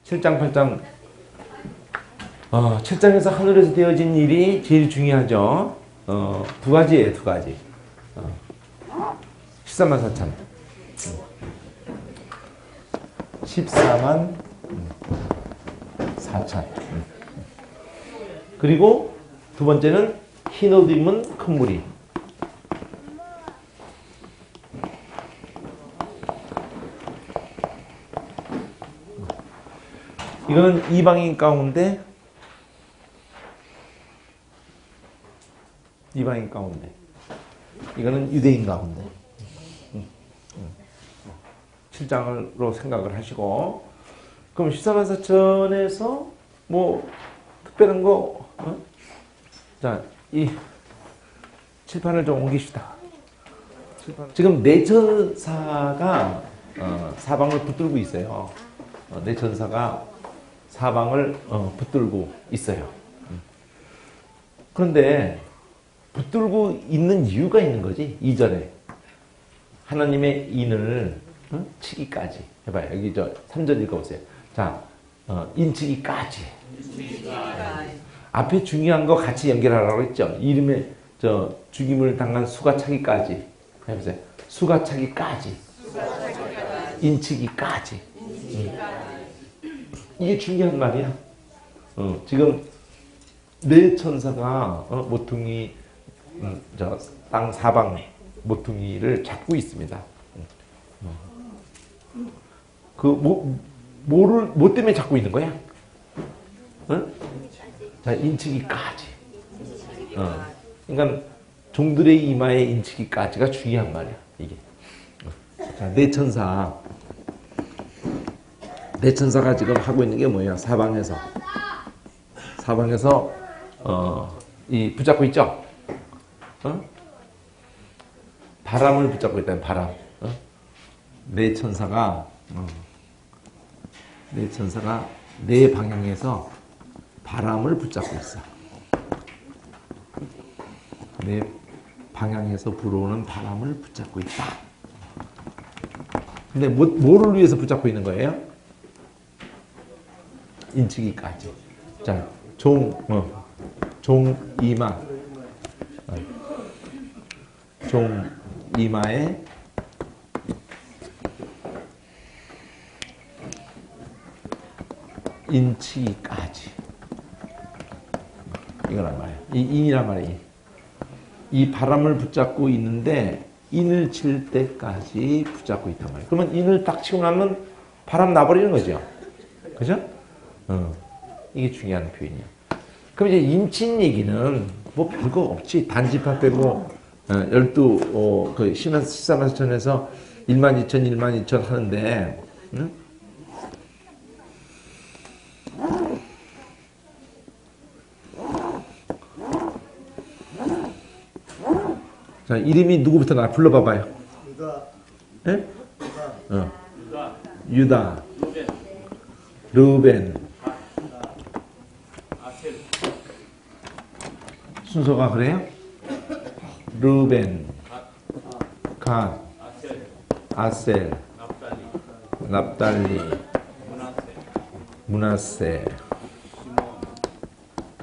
7장, 8장. 7장에서 하늘에서 되어진 일이 제일 중요하죠. 두 가지예요, 두 가지. 14만 4천. 14만 4천. 그리고 두 번째는 흰 옷 입은 큰 무리. 이거는 이방인 가운데 이거는 유대인 가운데 7장으로 생각을 하시고 그럼 14만 4천에서 뭐 특별한 거 자, 이 칠판을 좀 옮기시다. 지금 네 천사가 사방을 붙들고 있어요. 네 천사가 사방을 붙들고 있어요. 그런데 붙들고 있는 이유가 있는 거지. 2절에 하나님의 인을 치기까지 해봐요. 여기 3절 읽어보세요. 자, 인치기까지. 앞에 중요한 거 같이 연결하라고 했죠. 이름에 죽임을 당한 수가 차기까지 해보세요. 수가 차기까지. 인치기까지. 이게 중요한 말이야. 지금 네 천사가 모퉁이 땅 사방 모퉁이를 잡고 있습니다. 뭐 때문에 잡고 있는 거야? 자, 인치기까지. 그러니까 종들의 이마에 인치기까지가 중요한 말이야, 이게. 자, 네 천사가 지금 하고 있는 게 뭐야? 사방에서 이 붙잡고 있죠? 바람을 붙잡고 있다는 바람. 네 천사가 네 방향에서 바람을 붙잡고 있어. 네 방향에서 불어오는 바람을 붙잡고 있다. 근데 뭐를 위해서 붙잡고 있는 거예요? 인치기까지. 자, 종 이마. 종 이마에 인치기까지. 이거란 말이에요. 이 인이란 말이에요. 이 바람을 붙잡고 있는데 인을 칠 때까지 붙잡고 있단 말이에요. 그러면 인을 딱 치고 나면 바람 나버리는 거죠. 그죠? 이게 중요한 표현이야. 그럼 이제 인친 얘기는 뭐 별거 없지. 단지파 빼고 12 그 14만 4천에서 1만 2천 1만 2천 하는데 자, 이름이 누구부터 나 불러봐봐요. 유다. 유다. 르벤. 순서가 그래요? 르벤, 갓, 아셀, 납달리, 므낫세,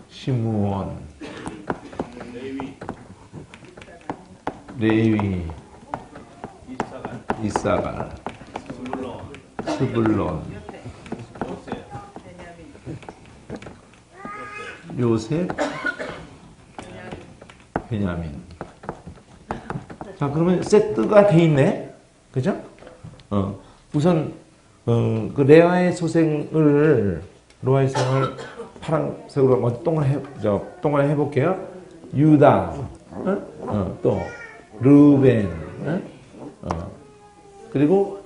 시므온, 레위, 이사갈, 스불론, 요셉, 베냐민. 자, 그러면 세트가 돼 있네. 그죠? 우선 그 레아의 소생을 파란색으로 먼저 동그랗게 해볼게요. 유다, 또 르벤, 그리고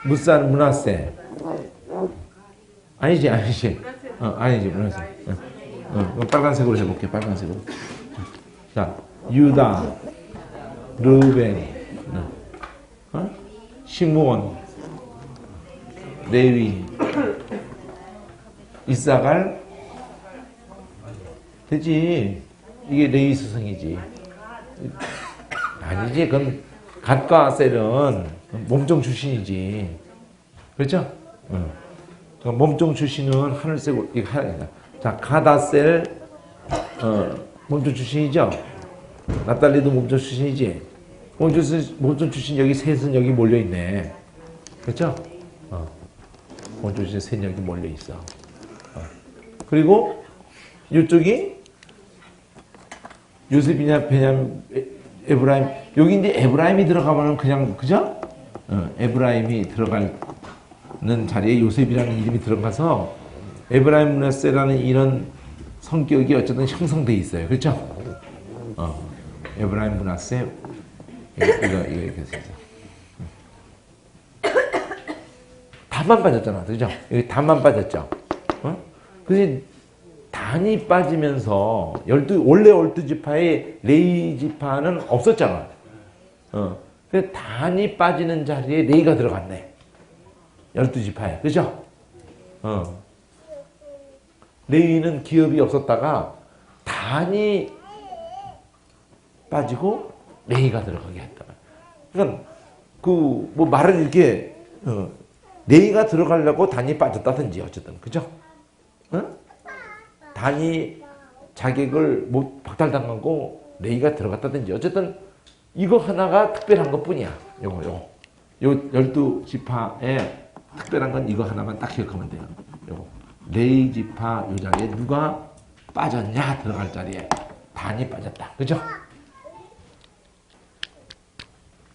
므낫세. 아니지, 므낫세. 빨간색으로 해볼게요. 빨간색으로. 자, 유다, 르벤, 시므온, 레위, 이사갈. 되지. 이게 레위 스승이지. 아니지. 그건 갓과 아셀은 몸종 출신이지. 그렇죠? 몸종 출신은 하늘색 이거 하얀. 자, 가다셀 몸종 출신이죠. 나탈리도 몸종 출신이지. 몸종 출신 여기 셋은 여기 몰려 있네. 그렇죠? 몸종 출신 셋 여기 몰려 있어. 그리고 이쪽이 요셉이냐 베냐민 에브라임. 여기 이제 에브라임이 들어가면 그냥 그죠? 에브라임이 들어가는 자리에 요셉이라는 이름이 들어가서 에브라임 므낫세라는 이런 성격이 어쨌든 형성돼 있어요. 그렇죠? 에브라임 므낫세 이거 이렇게 해서 단만 빠졌잖아. 그죠? 여기 단만 빠졌죠. 그래서 단이 빠지면서 원래 12지파의 레위 지파는 없었잖아. 그래서 단이 빠지는 자리에 레위가 들어갔네. 12지파에. 그죠? 레위는 기업이 없었다가 단이 빠지고 레위가 들어가게 했다. 그러니까 뭐 말을 이렇게 레위가 들어가려고 단이 빠졌다든지 어쨌든 그죠? 단이 자격을 못 박탈당하고 레위가 들어갔다든지 어쨌든 이거 하나가 특별한 것뿐이야. 요 12지파에 특별한 건 이거 하나만 딱 기억하면 돼요. 요거 레위 지파 요 자리에 누가 빠졌냐? 들어갈 자리에 단이 빠졌다. 그죠?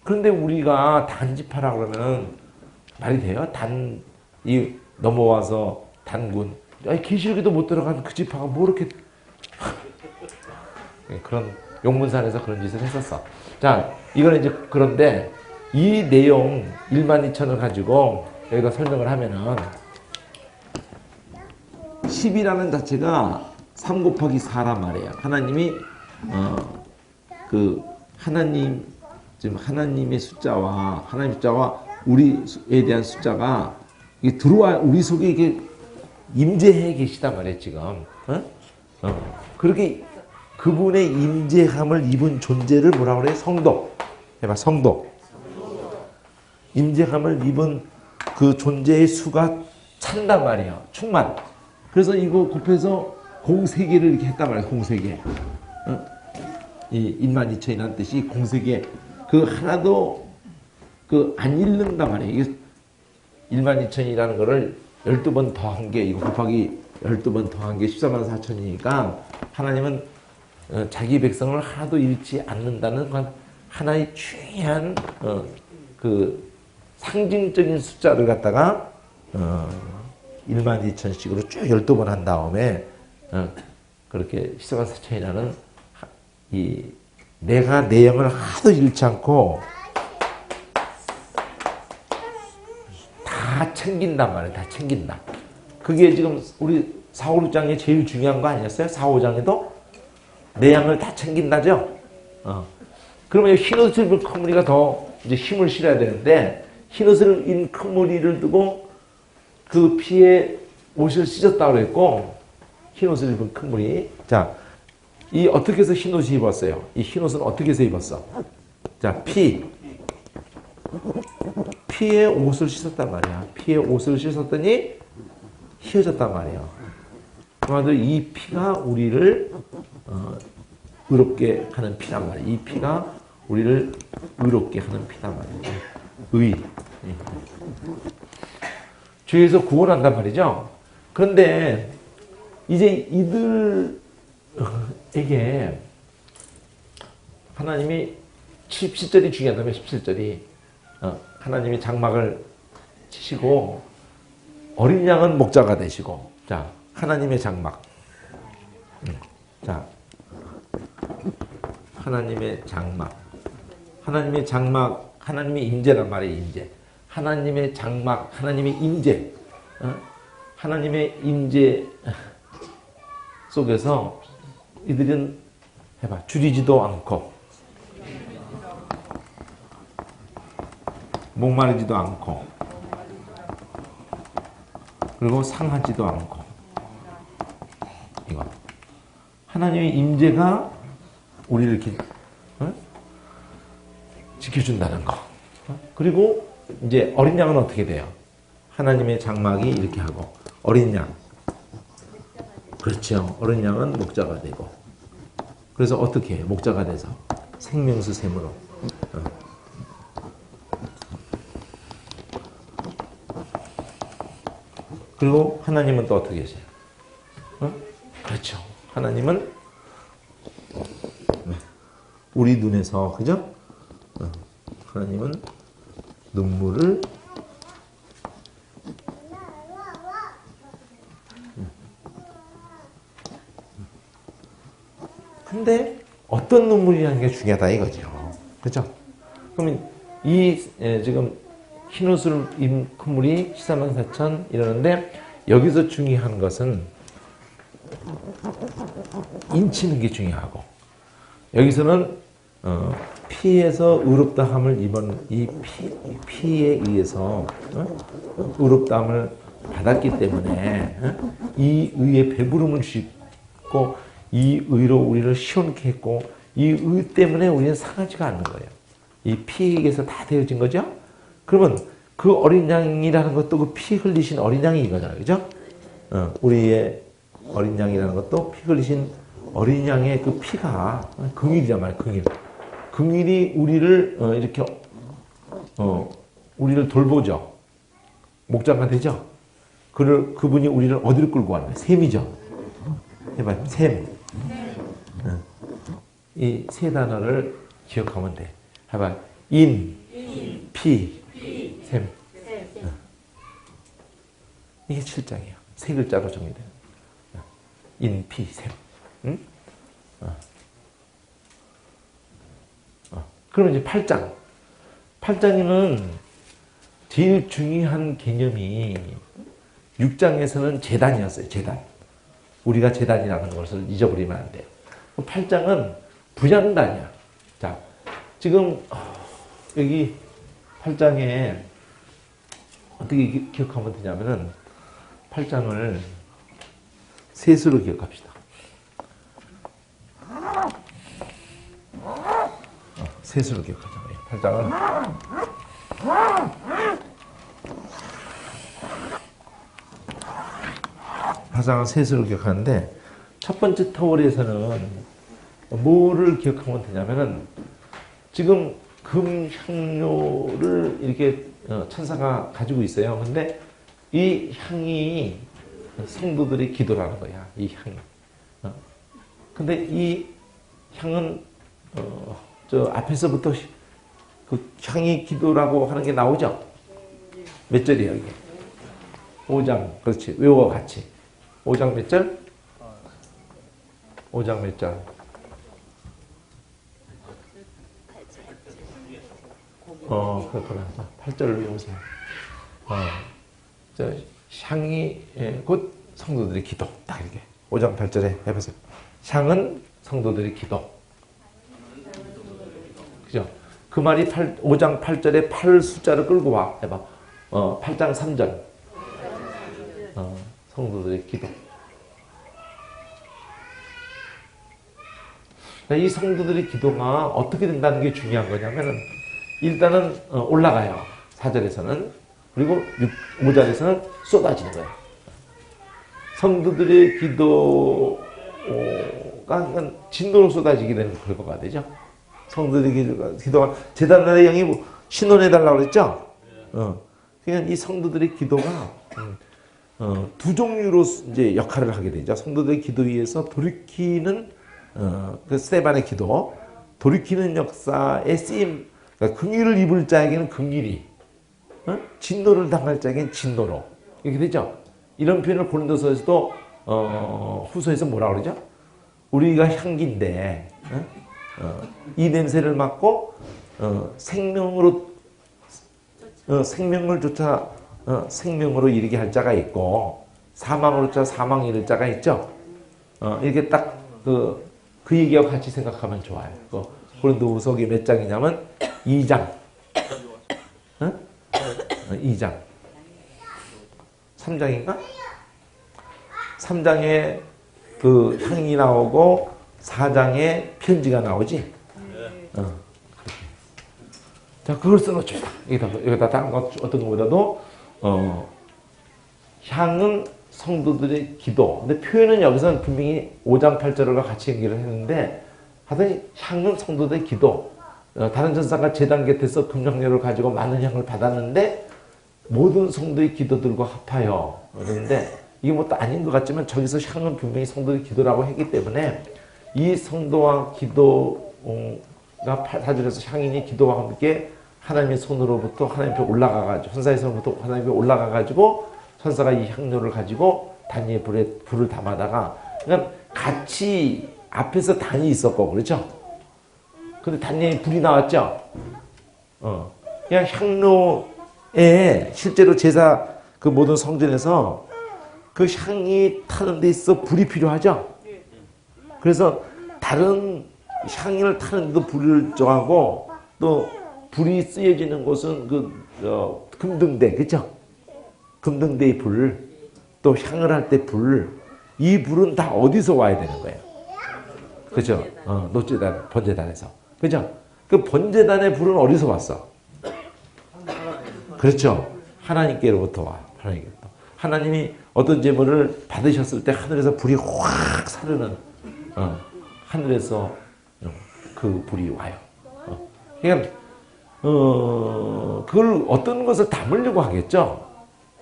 그런데 우리가 단지파라 그러면 말이 돼요? 단이 넘어와서 단군. 계시록에도 못 들어간 그 지파가 뭐 이렇게 그런 용문산에서 그런 짓을 했었어. 자, 이거는 이제 그런데 이 내용 1만 2천을 가지고 여기다 설명을 하면은 10이라는 자체가 3 곱하기 4란 말이에요. 하나님이 지금 하나님의 숫자와 우리에 대한 숫자가 이게 들어와 우리 속에 이게 임재해 계시단 말이에요, 지금. 그렇게 그분의 임재함을 입은 존재를 뭐라 그래요? 성도. 해봐, 성도. 임재함을 입은 그 존재의 수가 찬단 말이에요. 충만. 그래서 이거 곱해서 공세계를 이렇게 했단 말이에요, 공세계. 이 12,000이라는 뜻이 공세계. 그 하나도 안 잃는단 말이에요. 이게 12,000이라는 거를 12번 더한 게, 이거 곱하기 12번 더한 게 14만 4천이니까 하나님은 자기 백성을 하나도 잃지 않는다는 건 하나의 중요한 그 상징적인 숫자를 갖다가 12,000씩으로 쭉 12번 한 다음에 그렇게 14만 4천이라는 내가 내 영을 하나도 잃지 않고 다 챙긴단 말이에요. 다 챙긴다. 그게 지금 우리 4, 5장에 제일 중요한 거 아니었어요? 4, 5장에도 내 양을 다 챙긴다죠? 그러면 흰옷을 입은 큰 무리가 더 이제 힘을 실어야 되는데 흰옷을 입은 큰 무리를 두고 그 피에 옷을 찢었다고 그랬고 흰옷을 입은 큰 무리. 자, 이 어떻게 해서 흰옷이 입었어요? 이 흰옷은 어떻게 해서 입었어? 자, 피에 옷을 씻었단 말이야. 피에 옷을 씻었더니 휘어졌단 말이야. 그만큼 이 피가 우리를 의롭게 하는 피란 말이야. 이 피가 우리를 의롭게 하는 피란 말이야. 의. 죄에서 구원한단 말이죠. 그런데 이제 이들에게 하나님이 17절이 중요하다면 17절이 하나님이 장막을 치시고 어린 양은 목자가 되시고, 자, 하나님의 장막. 자, 하나님의 장막. 하나님의 장막, 하나님의 임재란 말이에요, 임재. 하나님의 장막, 하나님의 임재. 하나님의 임재 속에서 이들은 해봐, 줄이지도 않고, 목마르지도 않고, 그리고 상하지도 않고. 이거. 하나님의 임재가 우리를 이렇게 지켜준다는 거. 그리고 이제 어린 양은 어떻게 돼요? 하나님의 장막이 이렇게 하고 어린 양. 그렇죠. 어린 양은 목자가 되고. 그래서 어떻게 해? 목자가 돼서 생명수 샘으로. 그리고 하나님은 또 어떻게 하세요? 그렇죠. 하나님은 우리 눈에서, 그죠? 하나님은 눈물을 근데 어떤 눈물이라는 게 중요하다 이거죠. 그렇죠? 그러면 이 지금 흰옷을 입은 큰물이 14만 4천 이러는데 여기서 중요한 것은 인치는 게 중요하고 여기서는 피에서 의롭다함을 입은 이 피에 의해서 의롭다함을 받았기 때문에 이 의에 배부름을 주고 이 의로 우리를 시원케 했고 이 의 때문에 우리는 상하지가 않는 거예요. 이 피에게서 다 되어진 거죠. 그러면 그 어린 양이라는 것도 그 피 흘리신 어린 양이 이거잖아요. 그죠? 우리의 어린 양이라는 것도 피 흘리신 어린 양의 그 피가 긍휼이란 말이에요. 긍휼. 긍휼이 우리를 이렇게 우리를 돌보죠. 목자가 되죠. 그분이 우리를 어디로 끌고 가는 거예요? 샘이죠. 해봐요. 샘. 이 세 단어를 기억하면 돼. 해봐요. 인, 피, 샘. 이게 7장이에요. 세 글자로 정리돼요. 인, 피, 샘. 응? 그러면 이제 8장. 8장에는 제일 중요한 개념이 6장에서는 제단이었어요. 제단. 우리가 제단이라는 것을 잊어버리면 안 돼요. 8장은 분향단이야. 자, 지금 여기 8장에 어떻게 기억하면 되냐면은 8장을 셋으로 기억합시다. 셋으로 기억하자고요. 8장은 셋으로 기억하는데 첫 번째 터월에서는 뭐를 기억하면 되냐면은 지금 금향료를 이렇게 천사가 가지고 있어요. 근데 이 향이 성도들의 기도라는 거야. 이 향이. 근데 이 향은 저 앞에서부터 그 향이 기도라고 하는 게 나오죠? 몇 절이에요, 이게? 5장. 그렇지. 외워 같이. 5장 몇 절? 5장 몇 절? 그렇구나. 8절을 외우세요. 저 향이 곧 성도들의 기도. 딱 이렇게. 5장 8절에 해보세요. 향은 성도들의 기도. 그죠? 그 말이 5장 8절에 8 숫자를 끌고 와. 해봐. 8장 3절. 성도들의 기도. 이 성도들의 기도가 어떻게 된다는 게 중요한 거냐면은 일단은 올라가요. 4절에서는. 그리고 5절에서는 쏟아지는 거예요. 성도들의 기도가 진도로 쏟아지게 되는 결과가 되죠. 성도들의 기도가 제단날의 영이 신원해달라고 그랬죠? 그러니까 이 성도들의 기도가 두 종류로 이제 역할을 하게 되죠. 성도들의 기도 위에서 돌이키는 그 스테반의 기도, 돌이키는 역사의 쓰임, 그러니까 긍휼을 입을 자에게는 긍휼이, 진노를 당할 자에게는 진노로 이렇게 되죠. 이런 표현을 고린도서에서도 후서에서 뭐라 그러죠? 우리가 향기인데 이 냄새를 맡고 생명을 쫓아 생명으로 이르게 할 자가 있고 사망으로 쫓아 사망 이를 자가 있죠. 이렇게 딱 그 얘기와 같이 생각하면 좋아요. 고린도후서기 몇 장이냐면 2장. 2장. 3장인가? 3장에 그 향이 나오고 4장에 편지가 나오지. 자, 그걸 써놓죠. 여기다 다른 것 어떤 것보다도 향은 성도들의 기도. 근데 표현은 여기서는 분명히 5장 8절과 같이 얘기를 했는데 하여튼 향은 성도들의 기도. 다른 전사가 제단 곁에서 금령료를 가지고 많은 향을 받았는데 모든 성도의 기도들과 합하여 그러는데 이게 뭐 또 아닌 것 같지만 저기서 향은 분명히 성도의 기도라고 했기 때문에 이 성도와 기도가 4절에서 향인이 기도와 함께 하나님의 손으로부터 하나님 앞에 올라가가지고 천사의 손으로부터 하나님 앞에 올라가가지고 천사가 이 향료를 가지고 단위의 불을 담아다가 그러니까 같이 앞에서 단이 있었고 그렇죠? 근데 단위에 불이 나왔죠? 그냥 향로에 실제로 제사 그 모든 성전에서 그 향이 타는 데 있어 불이 필요하죠? 그래서 다른 향을 타는 데도 불을 정하고 또 불이 쓰여지는 곳은 금등대, 그죠? 금등대의 불, 또 향을 할 때 불, 이 불은 다 어디서 와야 되는 거예요? 그죠? 노제단, 번제단에서. 그죠? 그 번제단의 불은 어디서 왔어? 그렇죠. 하나님께로부터 와. 하나님께로부터. 하나님이 어떤 제물을 받으셨을 때 하늘에서 불이 확 사르는, 하늘에서 그 불이 와요. 그러니까, 그걸 어떤 것을 담으려고 하겠죠?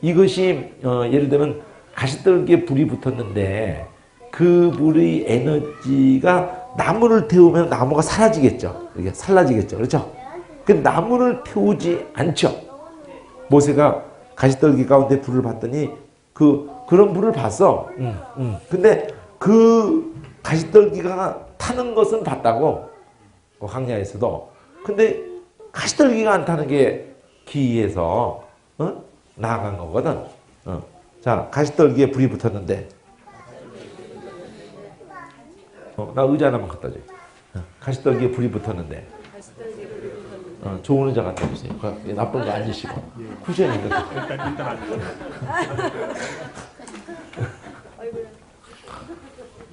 이것이, 예를 들면, 가시떨기에 불이 붙었는데, 그 불의 에너지가 나무를 태우면 나무가 사라지겠죠? 이게 살라지겠죠? 그렇죠? 그 나무를 태우지 않죠? 모세가 가시떨기 가운데 불을 봤더니, 그런 불을 봤어. 근데 그 가시떨기가 타는 것은 봤다고, 그 광야에서도. 근데 가시떨기가 안 타는 게 기에서 나아간 거거든. 자, 가시떨기에 불이 붙었는데 나 의자 하나만 갖다 줘. 가시떨기에 불이 붙었는데 좋은 의자 갖다 주세요. 나쁜 거 앉으시고 쿠션이 있는 거.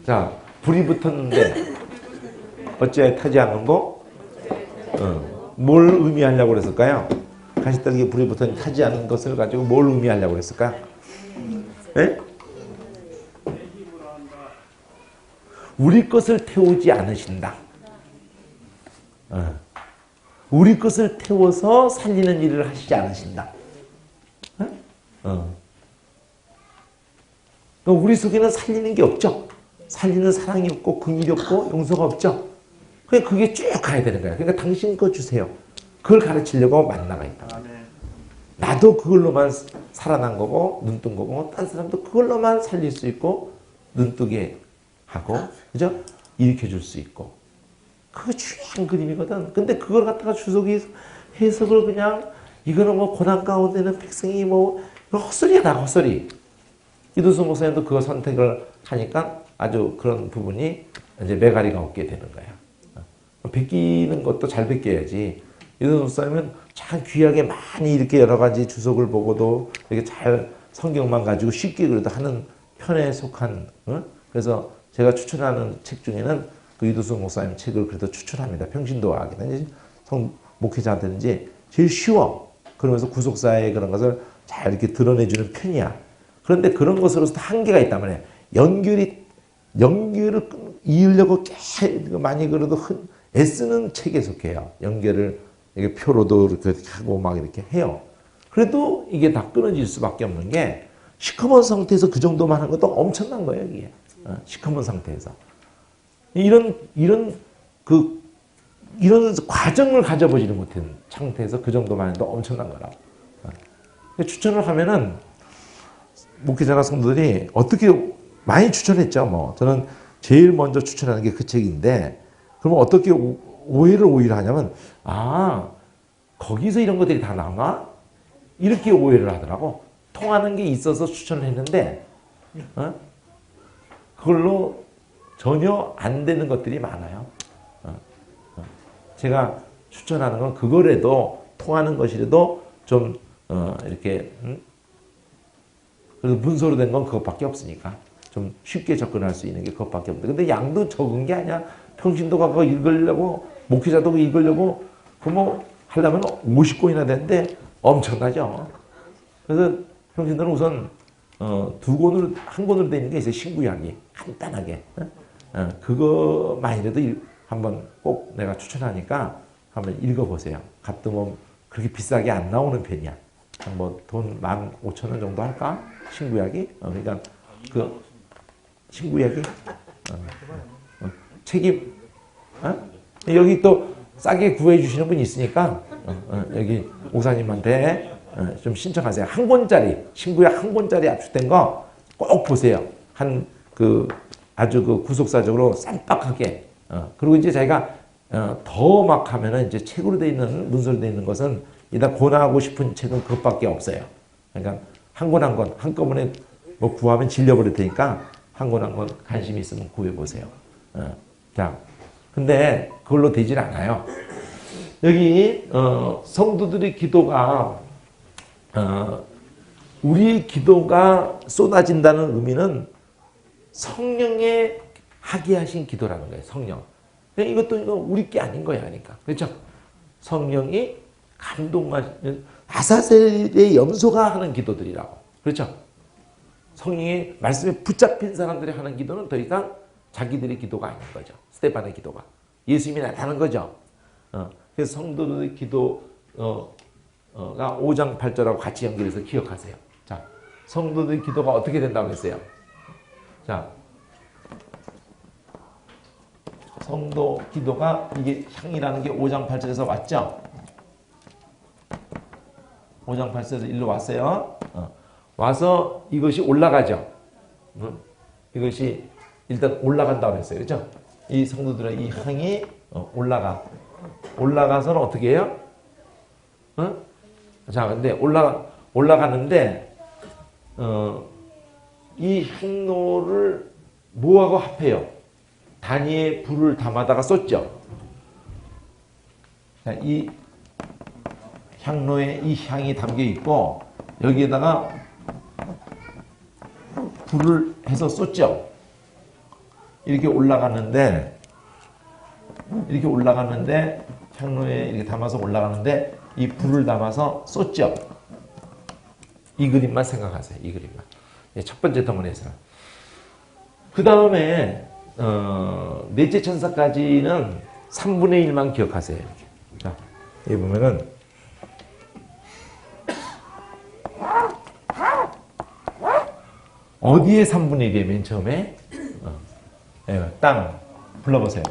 자, 불이 붙었는데 어째 타지 않는 거? 뭘 의미하려고 그랬을까요? 가시떨기에 불이 붙었는데 타지 않은 것을 가지고 뭘 의미하려고 그랬을까요? 네? 우리 것을 태우지 않으신다. 우리 것을 태워서 살리는 일을 하시지 않으신다. 우리 속에는 살리는 게 없죠. 살리는 사랑이 없고 긍휼이 없고 용서가 없죠. 그게 쭉 가야 되는 거야. 그러니까 당신 거 주세요. 그걸 가르치려고 만나가 있다. 나도 그걸로만 살아난 거고 눈 뜬 거고 딴 사람도 그걸로만 살릴 수 있고 눈 뜨게 하고 그죠? 일으켜 줄 수 있고 그거 중요한 그림이거든. 근데 그걸 갖다가 주석이 해석을 그냥 이거는 뭐 고난 가운데는 백성이 뭐 헛소리야 나 헛소리. 이두수 목사님도 그거 선택을 하니까 아주 그런 부분이 이제 매가리가 없게 되는 거야. 베끼는 것도 잘 베껴야지. 이두수 목사님은 참 귀하게 많이 이렇게 여러 가지 주석을 보고도 이렇게 잘 성경만 가지고 쉽게 그래도 하는 편에 속한 그래서 제가 추천하는 책 중에는 그 이두수 목사님 책을 그래도 추천합니다. 평신도학이든지 목회자한테든지 제일 쉬워. 그러면서 구속사의 그런 것을 잘 이렇게 드러내주는 편이야. 그런데 그런 것으로서 한계가 있단 말이에요. 연결을 이으려고 많이 그래도 애쓰는 책에 속해요. 연결을 이렇게 표로도 이렇게 하고 막 이렇게 해요. 그래도 이게 다 끊어질 수밖에 없는 게 시커먼 상태에서 그 정도만 하는 것도 엄청난 거예요, 이게. 시커먼 상태에서. 이런 과정을 가져보지를 못한 상태에서 그 정도만 해도 엄청난 거라. 추천을 하면은 목회자나 성도들이 어떻게 많이 추천했죠. 뭐 저는 제일 먼저 추천하는 게 그 책인데 그러면 어떻게 오해를 오히려 하냐면 거기서 이런 것들이 다 나와? 이렇게 오해를 하더라고. 통하는 게 있어서 추천을 했는데 그걸로 전혀 안 되는 것들이 많아요. 제가 추천하는 건 그거라도 통하는 것이라도 좀 이렇게 그래서 문서로 된 건 그것밖에 없으니까 좀 쉽게 접근할 수 있는 게 그것밖에 없는데 근데 양도 적은 게 아니야. 평신도가 그거 읽으려고 목회자도 그거 읽으려고 그 뭐 하려면 50권이나 되는데 엄청나죠. 그래서 평신도는 우선 두 권으로, 한 권으로 되어 있는 게 있어요. 신구약이. 간단하게. 그거만이라도 한번 꼭 내가 추천하니까 한번 읽어보세요. 값도 뭐 그렇게 비싸게 안 나오는 편이야. 뭐 돈 15,000원 정도 할까? 신구약이? 그러니까 그 신구약이 책임 여기 또 싸게 구해주시는 분이 있으니까 여기 목사님한테 좀 신청하세요. 한 권짜리 신구약 한 권짜리 압축된 거 꼭 보세요. 아주 그 구속사적으로 쌈박하게 그리고 이제 자기가 더 막 하면은 이제 책으로 돼 있는 문서로 돼 있는 것은 일단 권하고 싶은 책은 그것밖에 없어요. 그러니까 한 권 한 권 한꺼번에 뭐 구하면 질려버릴 테니까 한 권 한 권 관심 있으면 구해보세요. 자, 근데 그걸로 되질 않아요. 여기 성도들의 기도가 우리 기도가 쏟아진다는 의미는 성령의 하게 하신 기도라는 거예요. 성령. 이것도 우리 게 아닌 거야. 그러니까. 그렇죠? 성령이 감동하시는 아사셀의 염소가 하는 기도들이라고. 그렇죠? 성령의 말씀에 붙잡힌 사람들이 하는 기도는 더 이상 자기들의 기도가 아닌 거죠. 스테반의 기도가. 예수님이 나타나는 거죠. 그래서 성도들의 기도가 5장 8절하고 같이 연결해서 기억하세요. 자, 성도들의 기도가 어떻게 된다고 했어요? 자, 성도 기도가 이게 향이라는 게 5장 8절에서 왔죠? 5장 8절에서 일로 왔어요. 와서 이것이 올라가죠. 이것이 일단 올라간다고 했어요. 그렇죠? 이 성도들의 이 향이 올라가서는 어떻게 해요? 자, 근데 올라가는데 이 향로를 뭐하고 합해요? 단위에 불을 담아다가 쏟죠. 자, 이 향로에 이 향이 담겨 있고 여기에다가 불을 해서 쏟죠. 이렇게 올라가는데 향로에 이렇게 담아서 올라가는데 이 불을 담아서 쏟죠. 이 그림만 생각하세요. 이 그림만. 첫 번째 덩어리에서. 그 다음에 넷째 천사까지는 3분의 1만 기억하세요. 이렇게. 자, 여기 보면은 어디에 3분의 1이에요? 맨 처음에 땅 불러보세요.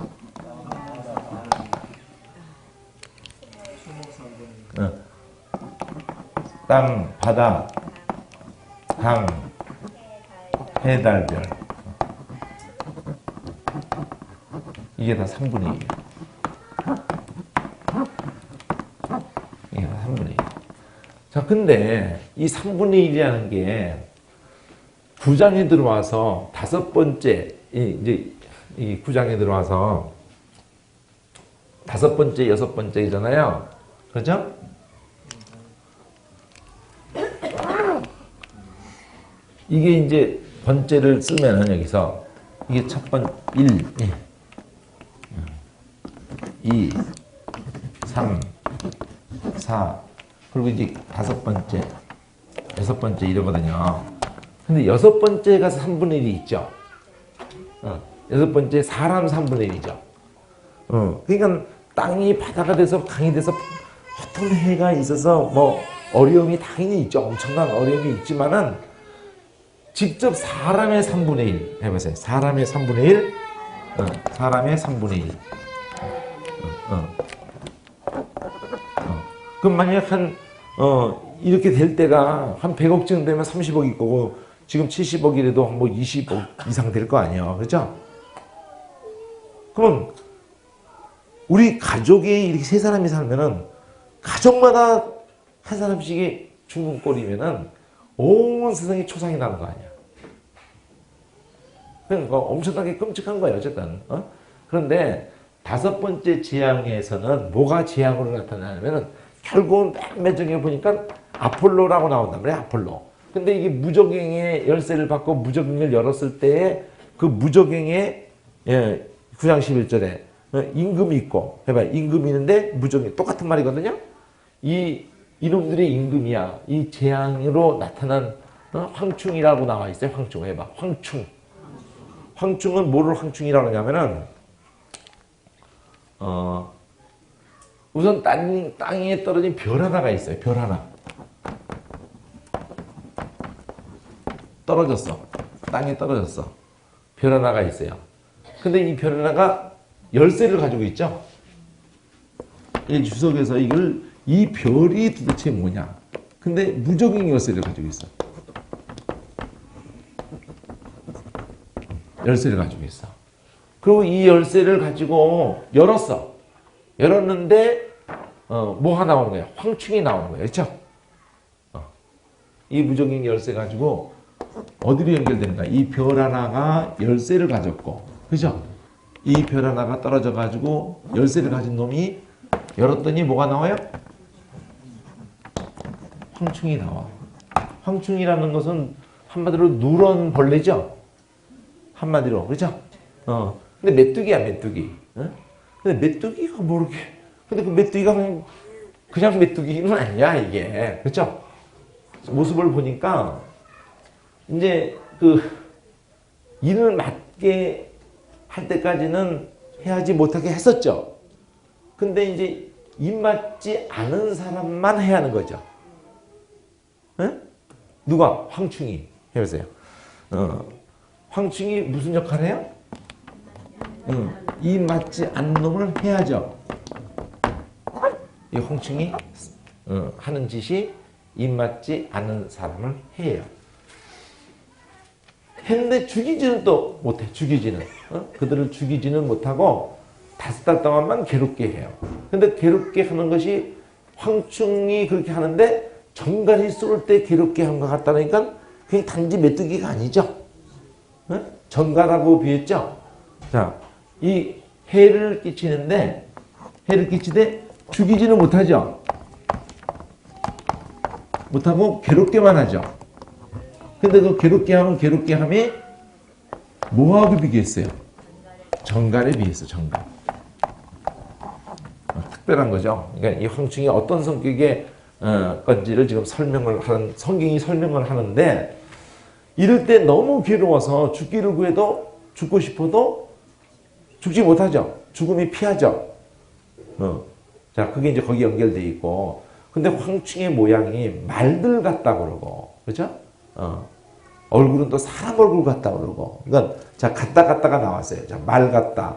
땅, 바다, 강, 해, 달, 별. 이게 다 3분의 1이에요. 이게 다 3분의 1. 자, 근데 이 3분의 1이라는 게 9장에 들어와서 다섯 번째, 이제 이 9장에 들어와서 다섯 번째, 여섯 번째이잖아요. 그렇죠? 이게 이제 번째를 쓰면은 여기서 이게 첫 번, 1, 2, 3, 4, 그리고 이제 다섯 번째, 여섯 번째 이러거든요. 근데 여섯 번째가 3분의 1이 있죠. 여섯 번째 사람 3분의 1이죠. 그러니까 땅이 바다가 돼서 강이 돼서 어떤 해가 있어서 뭐 어려움이 당연히 있죠. 엄청난 어려움이 있지만은 직접 사람의 3분의 1 해보세요. 사람의 3분의 1, 사람의 3분의 1. 그럼 만약 이렇게 될 때가 한 100억쯤 되면 30억일 거고 지금 70억이라도 뭐 20억 이상 될 거 아니에요. 그렇죠? 그럼 우리 가족이 이렇게 세 사람이 살면은 가족마다 한 사람씩이 죽는 꼴이면은 온 세상에 초상이 나는 거 아니야. 그러니까 엄청나게 끔찍한 거예요. 어쨌든. 그런데 다섯 번째 재앙에서는 뭐가 재앙으로 나타나냐면은 결국은 맨 매정에 보니까 아폴로라고 나온단 말이에요. 아폴로. 근데 이게 무적행의 열쇠를 받고 무적행을 열었을 때에 그 무적행의 9장 11절에 임금이 있고 해봐요. 임금이 있는데 무적행 똑같은 말이거든요. 이놈들의 임금이야. 이 재앙으로 나타난 황충이라고 나와 있어요. 황충 해봐. 황충. 황충은 뭐를 황충이라고 하냐면은 우선 땅에 떨어진 별 하나가 있어요. 별 하나. 떨어졌어. 땅에 떨어졌어. 별 하나가 있어요. 근데 이 별 하나가 열쇠를 가지고 있죠. 이 주석에서 이 별이 도대체 뭐냐. 근데 무적인 열쇠를 가지고 있어. 열쇠를 가지고 있어. 그리고 이 열쇠를 가지고 열었어. 열었는데 뭐가 나오는 거야? 황충이 나오는 거야. 그렇죠? 이 무적인 열쇠 가지고 어디로 연결되는가? 이 별 하나가 열쇠를 가졌고, 그죠? 이 별 하나가 떨어져 가지고 열쇠를 가진 놈이 열었더니 뭐가 나와요? 황충이 나와. 황충이라는 것은 한마디로 누런 벌레죠? 한마디로, 그죠? 근데 메뚜기야, 메뚜기. 근데 메뚜기가 모르게. 근데 그 메뚜기가 그냥 메뚜기는 아니야, 이게. 그죠? 모습을 보니까, 이제 일을 맞게 할 때까지는 해야지 못하게 했었죠. 근데 이제 입 맞지 않은 사람만 해야 하는 거죠. 누가? 황충이. 해보세요. 황충이 무슨 역할을 해요? 입 맞지 않는 놈을 해야죠. 이 황충이 하는 짓이 입 맞지 않는 사람을 해요. 했는데 죽이지는 또 못해. 죽이지는. 그들을 죽이지는 못하고 5달 동안만 괴롭게 해요. 근데 괴롭게 하는 것이 황충이 그렇게 하는데 정갈이 쏠 때 괴롭게 한 것 같다니까 그게 단지 메뚜기가 아니죠. 정갈하고 비했죠. 자, 이 해를 끼치는데 해를 끼치되 죽이지는 못하죠. 못하고 괴롭게만 하죠. 근데 그 괴롭게 하면 괴롭게 함이 뭐하고 비교했어요? 정갈에 비했어, 정갈. 특별한 거죠. 그러니까 이 황충이 어떤 성격의 건지를 지금 성경이 설명을 하는데, 이럴 때 너무 괴로워서 죽기를 구해도 죽고 싶어도 죽지 못하죠. 죽음이 피하죠. 자, 그게 이제 거기 연결돼 있고, 근데 황충의 모양이 말들 같다 그러고, 그죠? 얼굴은 또 사람 얼굴 같다 그러고, 그러니까 자, 갔다가 나왔어요. 자, 말 같다,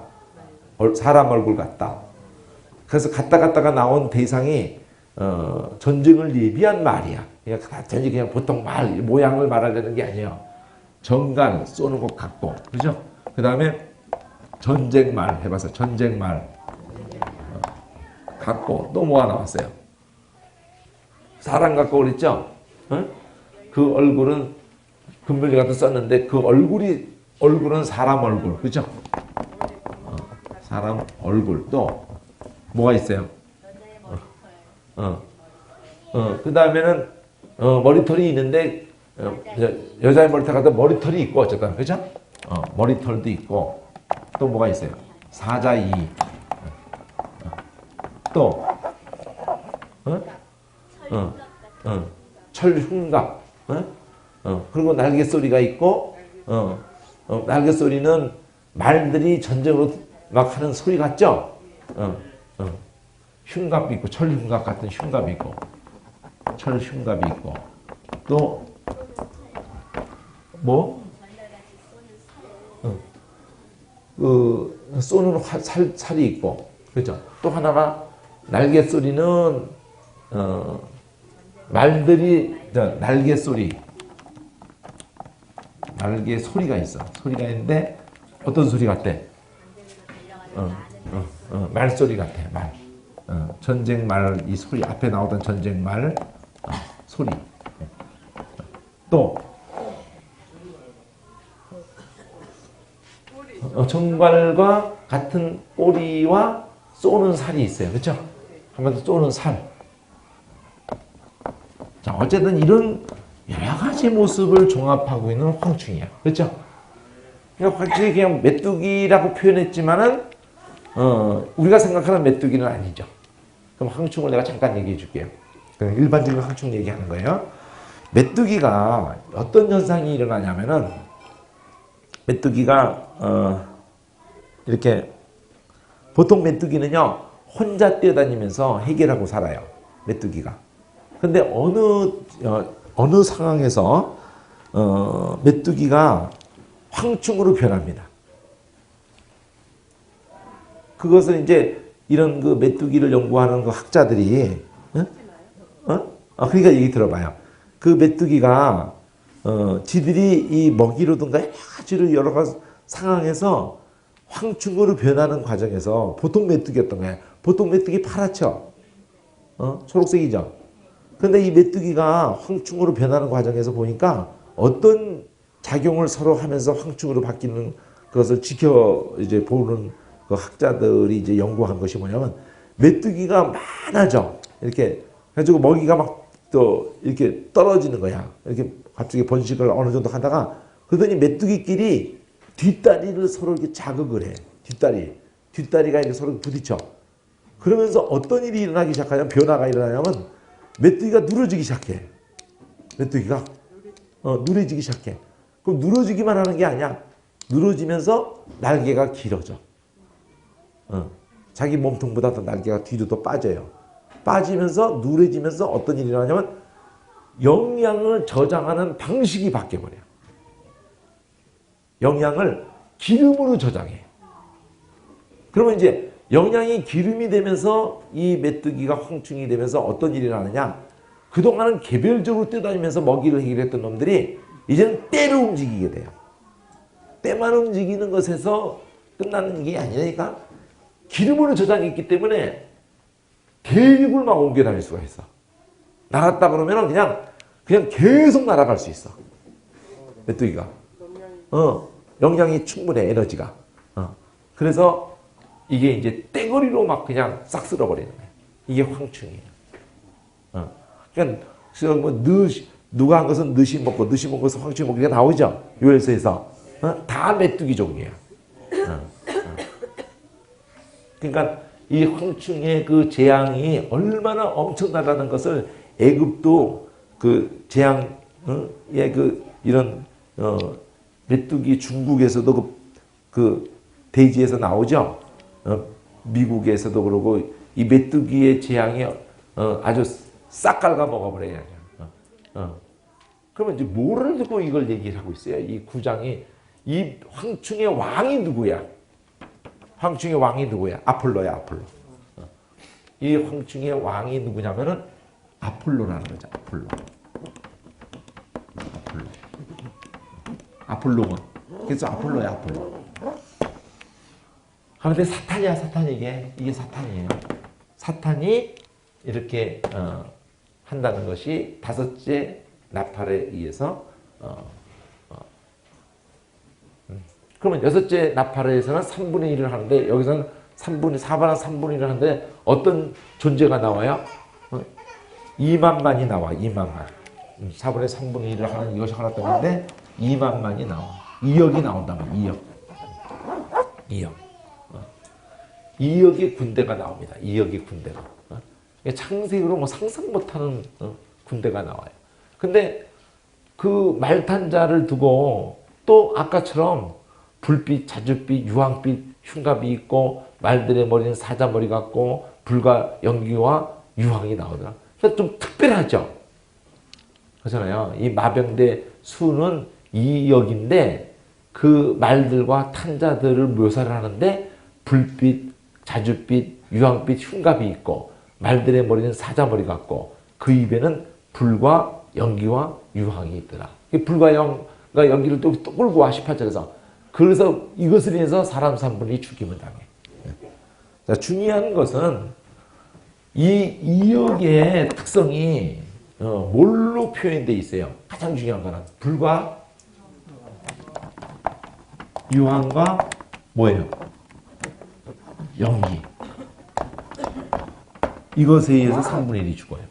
사람 얼굴 같다. 그래서 갔다가 나온 대상이 전쟁을 예비한 말이야. 그러니까 전쟁 그냥 보통 말 모양을 말하려는 게 아니에요. 정간 쏘는 것 같고, 그죠? 그 다음에 전쟁말 해봐서 전쟁말 같고, 또 뭐가 나왔어요? 사람 같고 그랬죠? 그 얼굴은 금별리 같은 썼는데 그 얼굴은 사람 얼굴, 그죠? 사람 얼굴. 또 뭐가 있어요? 그 다음에는 머리털이 있는데 여자의 머리털 같은 머리털이 있고 어쨌든, 그죠? 머리털도 있고, 또 뭐가 있어요? 사자이. 또 철흉갑. 그리고 날개 소리가 있고, 날개 소리는 말들이 전쟁으로 막 하는 소리 같죠? 흉갑이 있고, 철흉갑 같은 흉갑이 있고, 철흉갑이 있고, 또 뭐? 쏘는 살이 있고, 그렇죠? 또 하나가 날개 소리는 말들이 날개 소리가 있어. 소리가 있는데 어떤 소리 같대? 말소리 같아. 말. 전쟁 말, 이 소리 앞에 나오던 전쟁 말 소리. 또 정갈과 같은 꼬리와 쏘는 살이 있어요. 그렇죠? 한마디로 쏘는 살. 자, 어쨌든 이런 여러 가지 모습을 종합하고 있는 황충이야. 그렇죠? 그러니까 황충이 그냥 메뚜기라고 표현했지만은 우리가 생각하는 메뚜기는 아니죠. 그럼 황충을 내가 잠깐 얘기해 줄게요. 그냥 일반적인 황충 얘기하는 거예요. 메뚜기가 어떤 현상이 일어나냐면은 메뚜기가 이렇게 보통 메뚜기는요 혼자 뛰어다니면서 해결하고 살아요. 메뚜기가. 근데 어느 상황에서 메뚜기가 황충으로 변합니다. 그것을 이제 이런 그 메뚜기를 연구하는 그 학자들이 그러니까 얘기 들어봐요. 그 메뚜기가 지들이 이 먹이로든가 여러 가지 상황에서 황충으로 변하는 과정에서 보통 메뚜기였던 거예요. 보통 메뚜기 파랗죠? 초록색이죠? 근데 이 메뚜기가 황충으로 변하는 과정에서 보니까 어떤 작용을 서로 하면서 황충으로 바뀌는 것을 이제 보는 그 학자들이 이제 연구한 것이 뭐냐면 메뚜기가 많아져. 이렇게 해가지고 먹이가 막 또 이렇게 떨어지는 거야. 이렇게 갑자기 번식을 어느 정도 하다가 그러더니 메뚜기끼리 뒷다리를 서로 이렇게 자극을 해. 뒷다리가 이렇게 서로 부딪혀. 그러면서 어떤 일이 일어나기 시작하냐면 변화가 일어나냐면 메뚜기가 늘어지기 시작해. 메뚜기가 늘어지기 시작해. 그럼 늘어지기만 하는 게 아니야. 늘어지면서 날개가 길어져. 자기 몸통보다 더 날개가 뒤로 더 빠져요. 빠지면서 누래지면서 어떤 일이 일어나냐면 영양을 저장하는 방식이 바뀌어버려요. 영양을 기름으로 저장해. 그러면 이제 영양이 기름이 되면서 이 메뚜기가 황충이 되면서 어떤 일이 일어나느냐. 그동안은 개별적으로 뛰어다니면서 먹이를 해결했던 놈들이 이제는 때로 움직이게 돼요. 때만 움직이는 것에서 끝나는 게 아니니까 기름으로 저장했기 때문에 대륙을 막 옮겨 다닐 수가 있어. 날았다 그러면 그냥 계속 날아갈 수 있어. 메뚜기가. 영양이 충분해, 에너지가. 그래서 이게 이제 떼거리로 막 그냥 싹 쓸어버리는 거예요. 이게 황충이에요. 그러니까 뭐 누가 한 것은 늦이 먹고 늦어서 황충이 먹기가 나오죠. 요엘서에서. 다 메뚜기종이에요. 그러니까 이 황충의 그 재앙이 얼마나 엄청나다는 것을 애굽도 그 재앙의 이런 메뚜기 중국에서도 그 대지에서 나오죠. 미국에서도 그러고 이 메뚜기의 재앙이 아주 싹 갉아 먹어버려요. 그러면 이제 뭐를 두고 이걸 얘기를 하고 있어요? 이 구장이 이 황충의 왕이 누구야? 황충의 왕이 누구야? 아폴로야, 아폴로. 이 황충의 왕이 누구냐면은 아폴로라는 거죠. 아폴로군. 그래서 아폴로야, 아폴로. 그런데 사탄이야, 사탄 이게 사탄이에요. 사탄이 이렇게 한다는 것이 다섯째 나팔에 의해서 그러면 여섯째 나팔에서는 3분의 1을 하는데 여기서는 4분의 3분의 1을 하는데 어떤 존재가 나와요? 2만만이 나와. 2만만. 4분의 3분의 1을 하는 이것이 하나 때문에 2만만이 나와. 2억이 나온다고. 2억. 2억의 군대가 나옵니다. 2억의 군대가. 창세기로 뭐 상상 못하는 군대가 나와요. 근데 그 말탄자를 두고 또 아까처럼 불빛, 자줏빛, 유황빛, 흉갑이 있고 말들의 머리는 사자머리 같고 불과 연기와 유황이 나오더라. 그래서 좀 특별하죠. 그렇잖아요. 이 마병대 수는 2억인데 그 말들과 탄자들을 묘사를 하는데 불빛, 자줏빛, 유황빛, 흉갑이 있고 말들의 머리는 사자머리 같고 그 입에는 불과 연기와 유황이 있더라. 불과 연기를 또 끌고 와 18절에서. 그래서 이것을 인해서 사람 3분이 죽임을 당해. 자, 중요한 것은 이 2억의 특성이 뭘로 표현되어 있어요? 가장 중요한 거는 불과 유황과 뭐예요? 연기. 이것에 의해서 3분의 1이 죽어요.